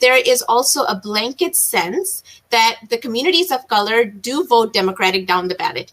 there is also a blanket sense that the communities of color do vote Democratic down the ballot.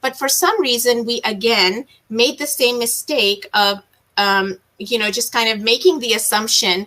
But for some reason, we again made the same mistake of you know, just kind of making the assumption,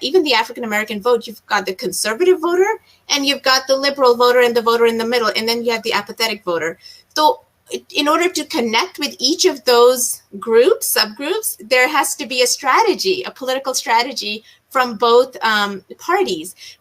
even the African American vote, you've got the conservative voter and you've got the liberal voter and the voter in the middle, and then you have the apathetic voter. So in order to connect with each of those groups, subgroups, there has to be a strategy, a political strategy from both parties.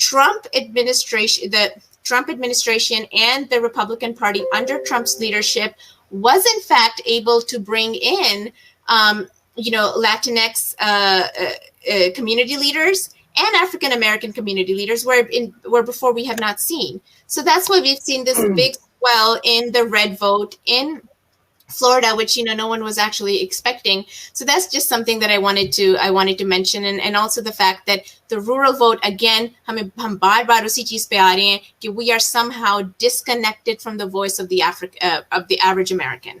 Trump administration and the Republican Party under Trump's leadership was in fact able to bring in, Latinx community leaders and African American community leaders, where before we have not seen. So that's why we've seen this big swell in the red vote in Florida, which no one was actually expecting. So that's just something that I wanted to mention, and also the fact that the rural vote, again, hum baar baar usi cheez pe aa rahe hain ki we are somehow disconnected from the voice of the average American.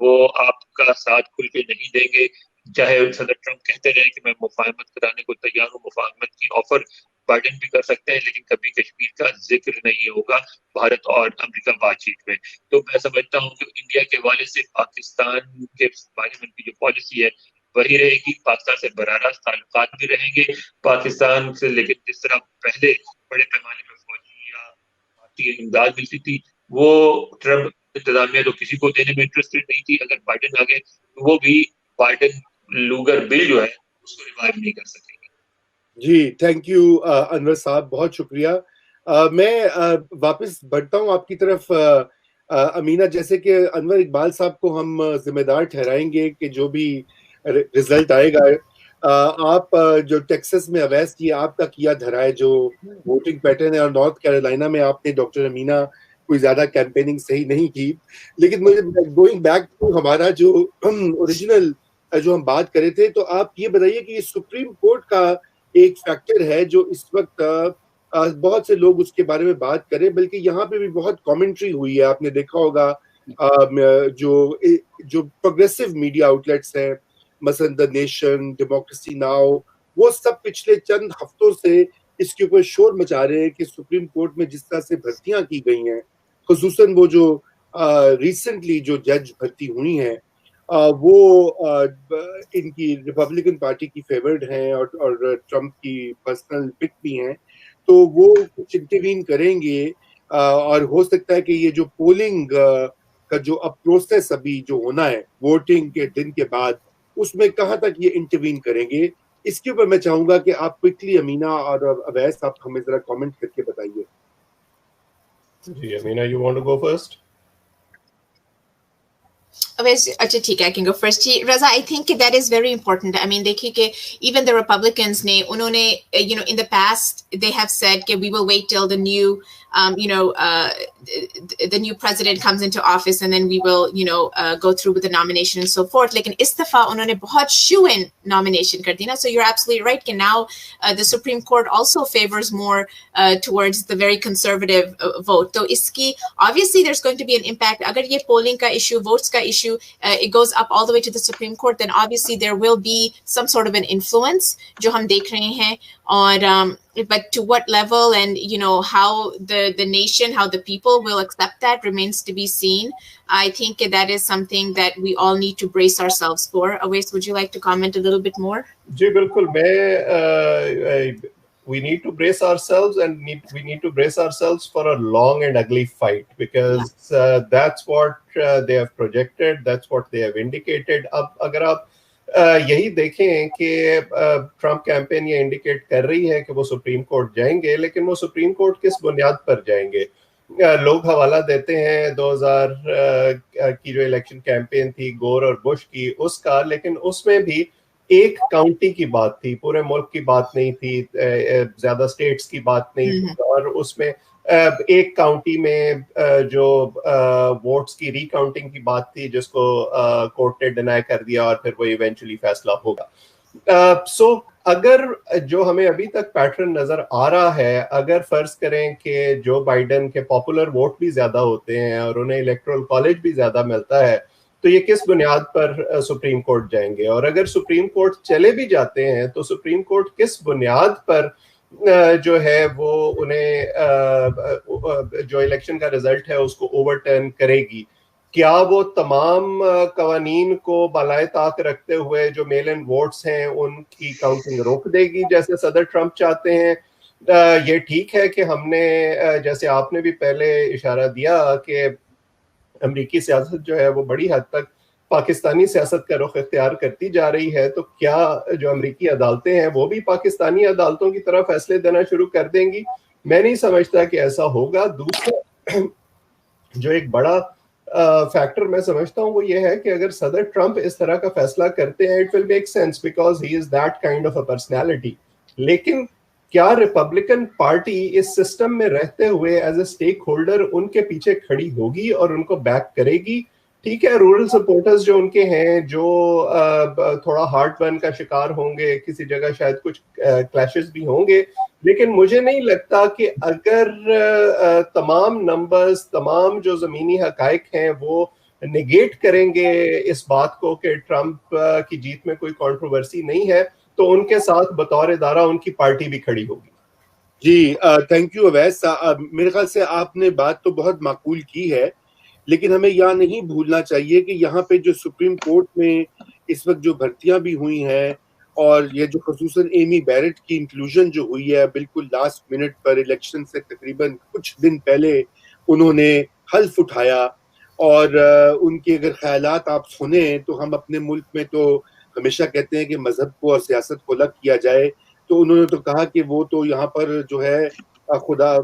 وہ آپ کا ساتھ کھل کے نہیں دیں گے. چاہے صدر ٹرمپ کہتے رہے کہ میں مفاہمت کرانے کو تیار ہوں, مفاہمت کی آفر بائیڈن بھی کر سکتے ہیں, لیکن کبھی کشمیر کا ذکر نہیں ہوگا بھارت اور امریکہ بات چیت میں. تو میں سمجھتا ہوں کہ انڈیا کے حوالے سے پاکستان کے بارے میں جو پالیسی ہے وہی رہے گی. پاکستان سے براہ راست تعلقات بھی رہیں گے پاکستان سے, لیکن جس طرح پہلے بڑے پیمانے پر فوجی یا مالی امداد ملتی تھی وہ ٹرمپ انتظامیہ تو کسی کو دینے میں انٹرسٹڈ نہیں تھی. اگر بائیڈن آگے تو وہ بھی بائیڈن لوگر بل جو ہے اس کو ریوائیو نہیں کر سکیں گے. جی تھینک یو انور صاحب, بہت شکریہ. میں واپس بڑھتا ہوں آپ کی طرف. امینہ, جیسے کہ انور اقبال صاحب کو ہم ذمہ دار ٹھہرائیں گے کہ جو بھی رزلٹ آئے گا, آپ جو ٹیکسس میں اویس کی آپ کا کیا دھرا ہے جو ووٹنگ پیٹرن ہے, اور نارتھ کیرولینا میں آپ نے ڈاکٹر امینہ کوئی زیادہ کیمپیننگ صحیح نہیں کی. لیکن مجھے گوئنگ بیک ٹو ہمارا جو اوریجنل جو ہم بات کرے تھے, تو آپ یہ بتائیے کہ یہ سپریم کورٹ کا ایک فیکٹر ہے جو اس وقت بہت سے لوگ اس کے بارے میں بات کریں, بلکہ یہاں پہ بھی بہت کامنٹری ہوئی ہے. آپ نے دیکھا ہوگا جو پروگریسو میڈیا آؤٹلیٹس ہیں, مثلا دا نیشن, ڈیموکریسی ناؤ, وہ سب پچھلے چند ہفتوں سے اس کے اوپر شور مچا رہے ہیں کہ سپریم کورٹ میں جس طرح سے بھرتیاں کی گئی ہیں, خصوصاً وہ جو ریسنٹلی جو جج بھرتی ہوئی ہیں, وہ ان کی ریپبلکن پارٹی کی فیورڈ ہیں اور ٹرمپ کی پرسنل پک بھی ہیں, تو وہ کچھ انٹروین کریں گے. اور ہو سکتا ہے کہ یہ جو پولنگ کا جو اب پروسیس ابھی جو ہونا ہے ووٹنگ کے دن کے بعد, اس میں کہاں تک یہ انٹروین کریں گے. اس کے اوپر میں چاہوں گا کہ آپ کوئکلی امینہ اور اویس آپ ہمیں ذرا کامنٹ کر کے بتائیے. جی Amina, you want to go first? اچھا ٹھیک ہے, I can go first. G Raza, I think that is very important. I mean دیکھیے کہ even the Republicans نے انہوں نے in the past they have said کہ we will wait till the new the new president comes into office and then we will go through with the nomination and so forth. لیکن اس دفعہ انہوں نے بہت shoe-in nomination کر دی نا. So you're absolutely right کہ now the Supreme Court also favors more towards the very conservative vote. تو اس کی obviously there's going to be an impact. اگر یہ polling کا issue, votes کا issue it goes up all the way to the Supreme Court, then obviously there will be some sort of an influence جو ہم دیکھ رہے ہیں. اور but to what level and how the nation, how the people will accept that remains to be seen. I think that is something that we all need to brace ourselves for. Awais, would you like to comment a little bit more? جی بالکل, we need to brace ourselves and we need to brace ourselves for a long and ugly fight because that's what they have projected, that's what they have indicated. اب اگر آپ یہی دیکھیں کہ Trump campaign یہ indicate کر رہی ہے کہ وہ سپریم کورٹ جائیں گے, لیکن وہ سپریم کورٹ کس بنیاد پر جائیں گے؟ لوگ حوالہ دیتے ہیں 2000 کی جو الیکشن کیمپین تھی گور اور بش کی, اس کا, لیکن اس میں بھی ایک کاؤنٹی کی بات تھی, پورے ملک کی بات نہیں تھی, زیادہ اسٹیٹس کی بات نہیں تھی, اور اس میں ایک کاؤنٹی میں جو ووٹس کی ری کاؤنٹنگ کی بات تھی جس کو کورٹ نے ڈینائی کر دیا اور پھر وہ ایونچولی فیصلہ ہوگا. سو اگر جو ہمیں ابھی تک پیٹرن نظر آ رہا ہے, اگر فرض کریں کہ جو بائیڈن کے پاپولر ووٹ بھی زیادہ ہوتے ہیں اور انہیں الیکٹرل کالج بھی زیادہ ملتا ہے, تو یہ کس بنیاد پر سپریم کورٹ جائیں گے؟ اور اگر سپریم کورٹ چلے بھی جاتے ہیں تو سپریم کورٹ کس بنیاد پر جو ہے وہ انہیں جو الیکشن کا رزلٹ ہے اس کو اوور ٹرن کرے گی؟ کیا وہ تمام قوانین کو بالائے طاق رکھتے ہوئے جو میل ان ووٹس ہیں ان کی کاؤنٹنگ روک دے گی جیسے صدر ٹرمپ چاہتے ہیں؟ یہ ٹھیک ہے کہ ہم نے, جیسے آپ نے بھی پہلے اشارہ دیا, کہ امریکی سیاست جو ہے وہ بڑی حد تک پاکستانی سیاست کا رخ اختیار کرتی جا رہی ہے, تو کیا جو امریکی عدالتیں ہیں وہ بھی پاکستانی عدالتوں کی طرف فیصلے دینا شروع کر دیں گی؟ میں نہیں سمجھتا کہ ایسا ہوگا. دوسرا جو ایک بڑا فیکٹر میں سمجھتا ہوں وہ یہ ہے کہ اگر صدر ٹرمپ اس طرح کا فیصلہ کرتے ہیں, it will make sense because he is that kind of a personality. لیکن کیا ریپبلکن پارٹی اس سسٹم میں رہتے ہوئے as a stake holder in کے پیچھے کھڑی ہوگی اور ان کو بیک کرے گی؟ ٹھیک ہے, رورل سپورٹرز جو ان کے ہیں جو تھوڑا ہارٹ برن کا شکار ہوں گے, کسی جگہ شاید کچھ کلیشز بھی ہوں گے, لیکن مجھے نہیں لگتا کہ اگر تمام نمبرز, تمام جو زمینی حقائق ہیں وہ نگیٹ کریں گے اس بات کو کہ ٹرمپ کی جیت میں کوئی کنٹروورسی نہیں ہے, تو ان کے ساتھ بطور ادارہ ان کی پارٹی بھی کھڑی ہوگی. جی تھینک یو اویس. میرے خیال سے آپ نے بات تو بہت معقول کی ہے, لیکن ہمیں یہاں نہیں بھولنا چاہیے کہ یہاں پہ جو سپریم کورٹ میں اس وقت جو بھرتیاں بھی ہوئی ہیں, اور یہ جو خصوصاً ایمی بیرٹ کی انکلوژن جو ہوئی ہے بالکل لاسٹ منٹ پر الیکشن سے تقریباً کچھ دن پہلے انہوں نے حلف اٹھایا, اور ان کے اگر خیالات آپ سنیں تو ہم اپنے ملک میں تو ہمیشہ کہتے ہیں کہ مذہب کو اور سیاست کو الگ کیا جائے, تو انہوں نے تو کہا کہ وہ تو یہاں پر جو ہے خدا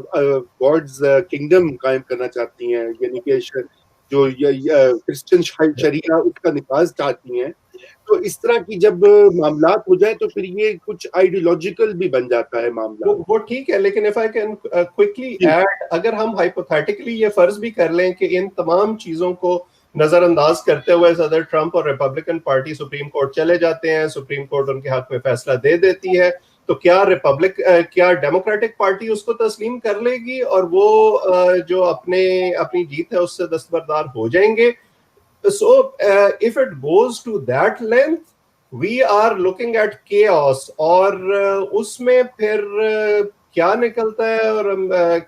گاڈز کنگڈم قائم کرنا چاہتی ہیں, یعنی کہ جو کرسچن شریعہ اس کا نفاذ چاہتی ہیں. تو اس طرح کی جب معاملات ہو جائیں تو پھر یہ کچھ آئیڈیولوجیکل بھی بن جاتا ہے معاملہ. وہ ٹھیک ہے, لیکن if I can quickly add, اگر ہم ہائپوتھیٹیکلی یہ فرض بھی کر لیں کہ ان تمام چیزوں کو نظر انداز کرتے ہوئے صدر ٹرمپ اور ریپبلکن پارٹی سپریم کورٹ چلے جاتے ہیں, سپریم کورٹ ان کے حق میں فیصلہ دے دیتی ہے, تو کیا ڈیموکریٹک پارٹی اس کو تسلیم کر لے گی اور وہ جو اپنی جیت ہے اس سے دستبردار ہو جائیں گے؟ So if it goes to that length, we are looking at chaos, اور اس میں پھر کیا نکلتا ہے اور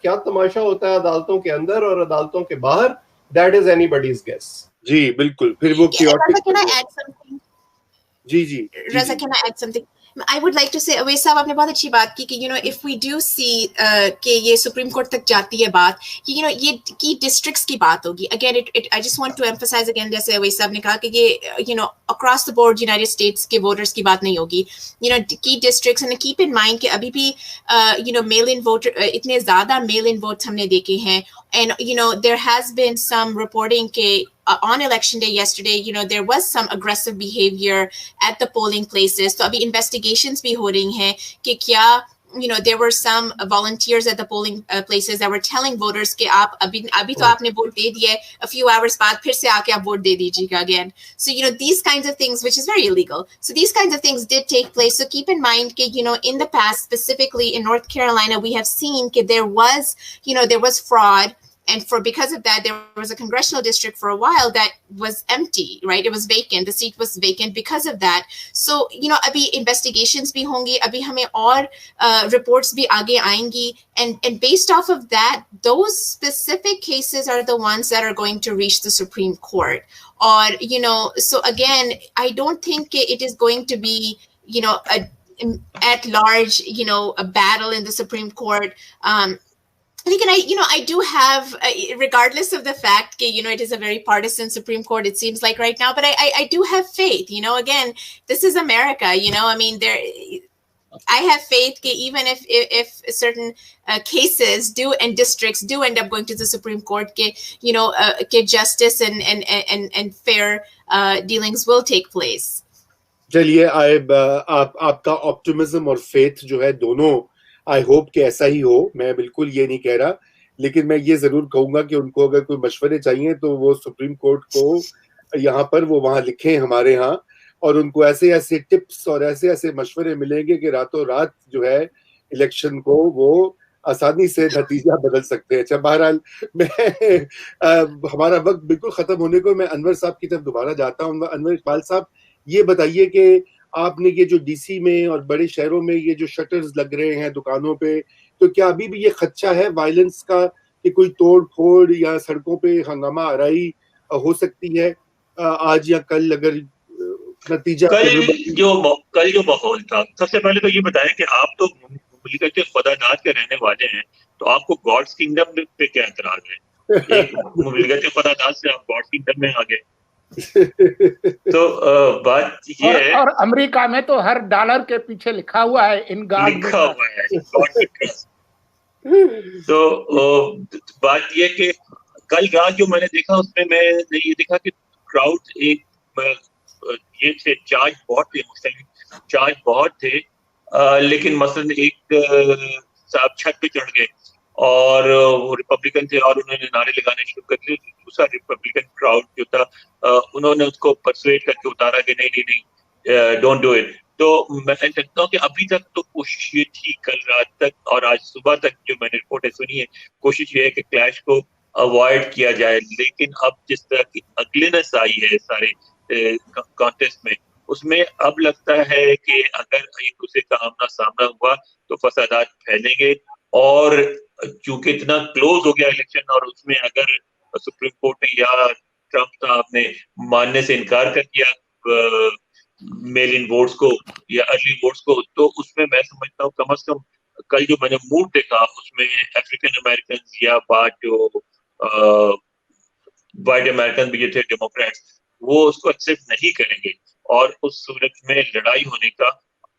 کیا تماشا ہوتا ہے عدالتوں کے اندر اور عدالتوں کے باہر, that is anybody's guess. جی بالکل, پھر وہ جی Raza, can I add something? I would like to say, Awais صاحب آپ نے بہت اچھی بات کی کہ if we do see کہ یہ سپریم کورٹ تک جاتی ہے بات کہ یہ کی ڈسٹرکٹس کی بات ہوگی. Again, I just want to emphasize again, جیسے اویس صاحب نے کہا کہ یہ across the board United States کے voters کی بات نہیں ہوگی. کی districts, and keep in mind کہ ابھی بھی mail in voter اتنے زیادہ mail in votes ہم نے دیکھے ہیں, and there has been some reporting کہ on election day yesterday, there was some aggressive behavior at the polling places. تو ابھی investigations بھی ہو رہی ہیں کہ کیا there were some volunteers at the polling places that were telling voters کہ آپ ابھی تو آپ نے ووٹ دے دیا ہے, a few hours بعد پھر سے آ کے آپ ووٹ دے دیجیے گا again. So these kinds of things, which is very illegal. So these kinds of things did take place. So keep in mind کہ in the past, specifically in North Carolina, we have seen کہ there was fraud. And because of that, there was a congressional district for a while that was empty, right? It was vacant. The seat was vacant because of that. So, abhi investigations bhi hongi, abhi hame aur reports bhi aage aayengi. And based off of that, those specific cases are the ones that are going to reach the Supreme Court. Or, so again, I don't think it is going to be, at large, a battle in the Supreme Court. I do have, regardless of the fact that, it is a very partisan Supreme Court, it seems like right now, but I do have faith, again, this is America, I mean, I have faith that even if certain cases and districts do end up going to the Supreme Court, that justice and fair dealings will take place. چلیے آپ کا optimism اور faith جو ہے دونوں I hope کہ ایسا ہی ہو, میں بالکل یہ نہیں کہہ رہا, لیکن میں یہ ضرور کہوں گا کہ ان کو اگر کوئی مشورے چاہیے تو وہ سپریم کورٹ کو یہاں پر وہ وہاں لکھیں ہمارے ہاں, اور ان کو ایسے ٹپس اور ایسے مشورے ملیں گے کہ راتوں رات جو ہے الیکشن کو وہ آسانی سے نتیجہ بدل سکتے ہیں. اچھا بہرحال ہمارا وقت بالکل ختم ہونے کو, میں انور صاحب کی طرف دوبارہ جاتا ہوں. انور اقبال صاحب, یہ بتائیے کہ آپ نے یہ جو ڈی سی میں اور بڑے شہروں میں یہ جو شٹرز لگ رہے ہیں دکانوں پہ, تو کیا ابھی بھی یہ خدشہ ہے وائلنس کا کہ کوئی توڑ پھوڑ یا سڑکوں پہ ہنگامہ آرائی ہو سکتی ہے آج یا کل؟ اگر نتیجہ کل جو ماحول تھا, سب سے پہلے تو یہ بتائیں کہ آپ تو مملکت خدا داد کے رہنے والے ہیں, تو آپ کو گاڈز کنگڈم پہ کیا اعتراض ہے؟ مملکت خدا داد سے آپ گاڈز کنگڈم میں آ گئے. تو بات یہ ہے, اور امریکہ میں تو ہر ڈالر کے پیچھے لکھا ہوا ہے ان گاڈ, لکھا ہوا ہے. تو بات یہ کہ کل رات جو میں نے دیکھا اس میں نے یہ دیکھا کہ کراؤڈ یہ تھے, چارج بہت تھے, مختلف چارج بہت تھے, لیکن مثلاً ایک صاحب چھت پہ چڑھ گئے اور وہ ریپبلکن تھے اور انہوں نے نعرے لگانے شروع کر دیے. دوسرا ریپبلکن کراؤڈ جو تھا انہوں نے اس کو پرسویٹ کر کے اتارا کہ نہیں ڈونٹ ڈو اٹ. تو میں سمجھتا ہوں کہ ابھی تک تو کوشش یہ تھی کل رات تک اور آج صبح تک جو میں نے رپورٹیں سنی ہے, کوشش یہ ہے کہ کلیش کو اوائڈ کیا جائے. لیکن اب جس طرح کی اگلینس آئی ہے سارے کانٹیسٹ میں, اس میں اب لگتا ہے کہ اگر ایک دوسرے کا آمنا سامنا ہوا تو فسادات پھیلیں گے. اور چونکہ اتنا کلوز ہو گیا الیکشن, اور اس میں اگر سپریم کورٹ نے یا ٹرمپ صاحب نے ماننے سے انکار کر دیا میل ان ووٹس کو یا ارلی ووٹس کو, تو اس میں سمجھتا ہوں کم از کم کل جو میں نے موڈ دیکھا اس میں افریقن امریکنز یا بعض جو وائٹ امریکن بھی جو تھے ڈیموکریٹس, وہ اس کو ایکسیپٹ نہیں کریں گے. اور اس صورت میں لڑائی ہونے کا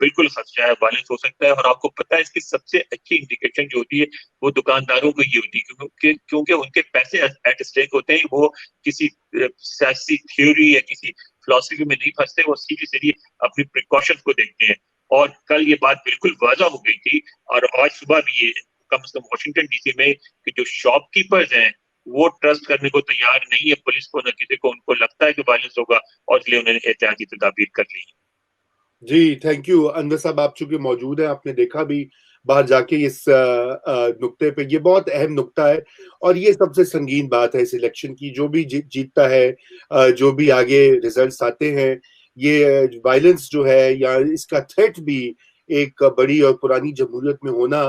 بالکل خدشہ ہے, وائلنس ہو سکتا ہے. اور آپ کو پتہ ہے اس کی سب سے اچھی انڈیکیشن جو ہوتی ہے وہ دکانداروں کو یہ ہوتی ہے, کیونکہ ان کے پیسے ایٹ اسٹیک ہوتے ہیں. وہ کسی سیاسی تھیوری یا کسی فلسفی میں نہیں پھنستے, وہ سیدھی سیدھی اپنی پریکاشن کو دیکھتے ہیں. اور کل یہ بات بالکل واضح ہو گئی تھی, اور آج صبح بھی یہ کم از کم واشنگٹن ڈی سی میں کہ جو شاپ کیپرز ہیں وہ ٹرسٹ کرنے کو تیار نہیں ہے پولیس کو, نہ کسی کو. ان کو لگتا ہے کہ وائلنس ہوگا اور اس لیے انہوں نے احتیاطی تدابیر کر لی. جی تھینک یو انور صاحب, آپ چونکہ موجود ہیں, آپ نے دیکھا بھی باہر جا کے اس نقطے پہ. یہ بہت اہم نقطہ ہے اور یہ سب سے سنگین بات ہے اس الیکشن کی. جو بھی جیتتا ہے, جو بھی آگے ریزلٹس آتے ہیں, یہ وائلنس جو ہے یا اس کا تھریٹ بھی ایک بڑی اور پرانی جمہوریت میں ہونا,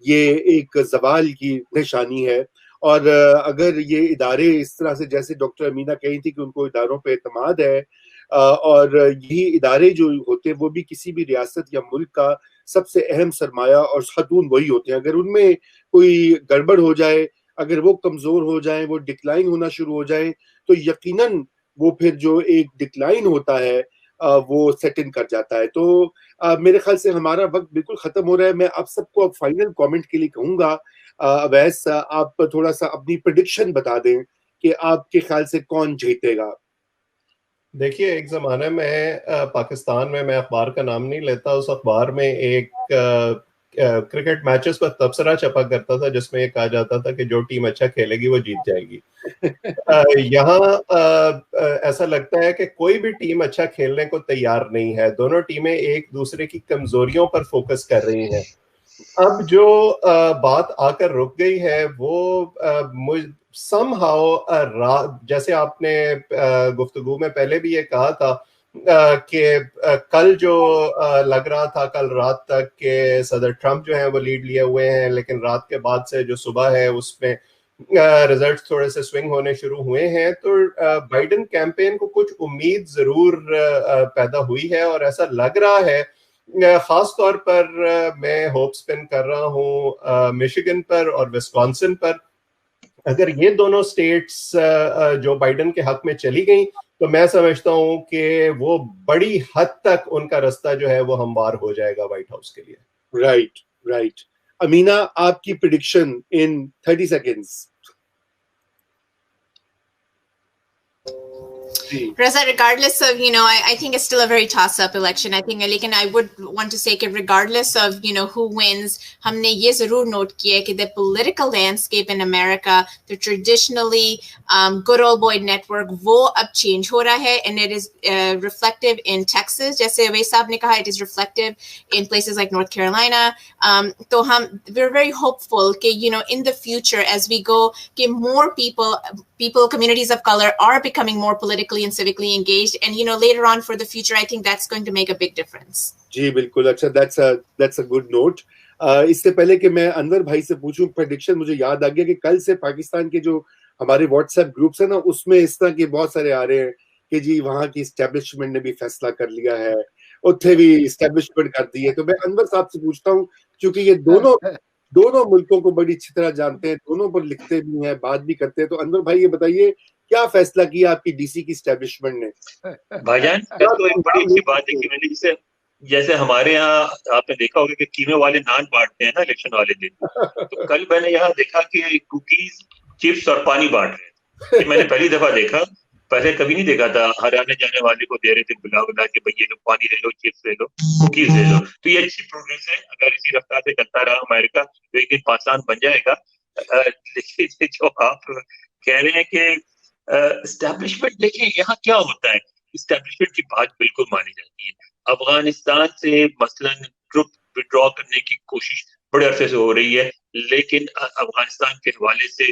یہ ایک زوال کی نشانی ہے. اور اگر یہ ادارے اس طرح سے, جیسے ڈاکٹر امینہ کہی تھی کہ ان کو اداروں پہ اعتماد ہے, اور یہی ادارے جو ہوتے ہیں وہ بھی کسی بھی ریاست یا ملک کا سب سے اہم سرمایہ اور ستون وہی ہوتے ہیں. اگر ان میں کوئی گڑبڑ ہو جائے, اگر وہ کمزور ہو جائیں, وہ ڈکلائن ہونا شروع ہو جائیں, تو یقیناً وہ پھر جو ایک ڈکلائن ہوتا ہے وہ سیٹ ان کر جاتا ہے. تو میرے خیال سے ہمارا وقت بالکل ختم ہو رہا ہے. میں آپ سب کو اب فائنل کامنٹ کے لیے کہوں گا, اویس آپ تھوڑا سا اپنی پریڈکشن بتا دیں کہ آپ کے خیال سے کون جیتے گا. دیکھیے, ایک زمانے میں پاکستان میں اخبار کا نام نہیں لیتا, اس اخبار میں ایک کرکٹ میچز پر تبصرہ چھپا کرتا تھا جس میں یہ کہا جاتا تھا کہ جو ٹیم اچھا کھیلے گی وہ جیت جائے گی. یہاں ایسا لگتا ہے کہ کوئی بھی ٹیم اچھا کھیلنے کو تیار نہیں ہے. دونوں ٹیمیں ایک دوسرے کی کمزوریوں پر فوکس کر رہی ہیں. اب جو بات آ کر رک گئی ہے وہ سم ہاؤ, جیسے آپ نے گفتگو میں پہلے بھی یہ کہا تھا کہ کل جو لگ رہا تھا کل رات تک کہ صدر ٹرمپ جو ہیں وہ لیڈ لیے ہوئے ہیں, لیکن رات کے بعد سے جو صبح ہے اس میں ریزلٹس تھوڑے سے سوئنگ ہونے شروع ہوئے ہیں. تو بائیڈن کیمپین کو کچھ امید ضرور پیدا ہوئی ہے, اور ایسا لگ رہا ہے خاص طور پر میں ہوپ سپن کر رہا ہوں میشیگن پر اور وسکانسن پر. اگر یہ دونوں سٹیٹس جو بائیڈن کے حق میں چلی گئیں تو میں سمجھتا ہوں کہ وہ بڑی حد تک ان کا رستہ جو ہے وہ ہموار ہو جائے گا وائٹ ہاؤس کے لیے. رائٹ. امینہ, آپ کی prediction in 30 seconds. Raza, regardless of, I think it's still a very toss-up election. I think, lekin I would want to say that regardless of, who wins, humne ye zarur note kiya hai ki the political landscape in America, the traditionally good old boy network, wo ab change ho raha hai, and it is reflective in Texas. Jaise Awais sahab ne kaha, it is reflective in places like North Carolina. So we're very hopeful ki, in the future as we go, ki more people, communities of color are becoming more politically and civically engaged, and later on for the future I think that's going to make a big difference. جی بالکل. اچھا, that's a good note. اس سے پہلے کہ میں انور بھائی سے پوچھوں prediction, مجھے یاد آ گیا کہ کل سے پاکستان کے جو ہمارے واٹس ایپ گروپس ہیں نا, اس میں اس طرح کے بہت سارے آ رہے ہیں کہ جی وہاں کی اسٹیبلشمنٹ نے بھی فیصلہ کر لیا ہے, اتنے بھی اسٹیبلشمنٹ کر دی ہے. تو میں انور صاحب سے پوچھتا ہوں, کیونکہ یہ دونوں ملکوں کو بڑی اچھی طرح جانتے ہیں, دونوں پر لکھتے بھی ہیں, بات بھی کرتے ہیں, تو انور بھائی یہ بتائیے کیا فیصلہ کیا آپ کی ڈی سی کی اسٹیبلشمنٹ نے؟ بھائی جان, تو ایک بڑی اچھی بات ہے کہ میں نے جیسے ہمارے یہاں آپ نے دیکھا ہوگا کہ قیمے والے نان بانٹتے ہیں نا الیکشن والے دن, تو کل میں نے یہاں دیکھا کہ کوکیز, چپس اور پانی بانٹ رہے ہیں. میں نے پہلی دفعہ دیکھا, پہلے کبھی نہیں دیکھا تھا. ہر آنے جانے والے کو دے رہے تھے بلا کے بھائی یہ لو پانی لے لو, چپس لے لو, کوکیز لے لو. تو یہ اچھی پروگریس ہے. اگر اسی رفتار سے چلتا رہا امریکہ تو ایک دن پاکستان بن جائے گا. لیکن جو آپ کہہ رہے ہیں کہ اسٹیبلشمنٹ, دیکھیں یہاں کیا ہوتا ہے, اسٹیبلشمنٹ کی بات بالکل مانی جاتی ہے. افغانستان سے مثلاً ٹروپ وڈرا کرنے کی کوشش بڑے عرصے سے ہو رہی ہے, لیکن افغانستان کے حوالے سے